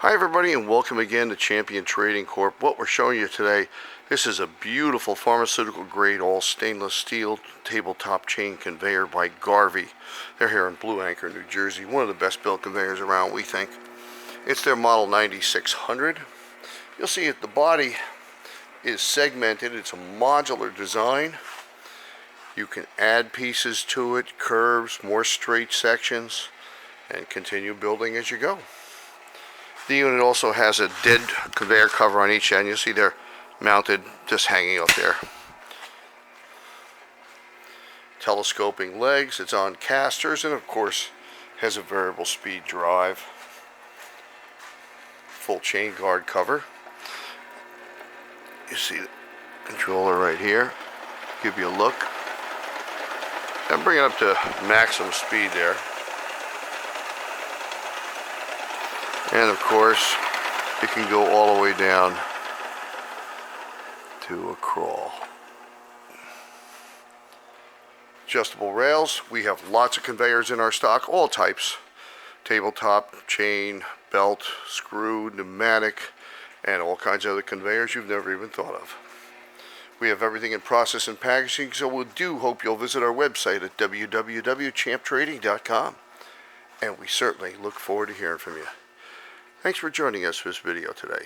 Hi everybody, and welcome again to Champion Trading Corp. What we're showing you today, this is a beautiful pharmaceutical grade all stainless steel tabletop chain conveyor by Garvey. They're here in Blue Anchor, New Jersey. One of the best built conveyors around, we think. It's their model 9600. You'll see that the body is segmented. It's a modular design. You can add pieces to it, curves, more straight sections, and continue building as you go. The unit also has a dead conveyor cover on each end. You'll see they're mounted just hanging up there. Telescoping legs, it's on casters, and of course has a variable speed drive. Full chain guard cover. You see the controller right here. Give you a look. And bring it up to maximum speed there. And of course, it can go all the way down to a crawl. Adjustable rails. We have lots of conveyors in our stock, all types. Tabletop, chain, belt, screw, pneumatic, and all kinds of other conveyors you've never even thought of. We have everything in process and packaging, so we do hope you'll visit our website at www.champtrading.com. And we certainly look forward to hearing from you. Thanks for joining us for this video today.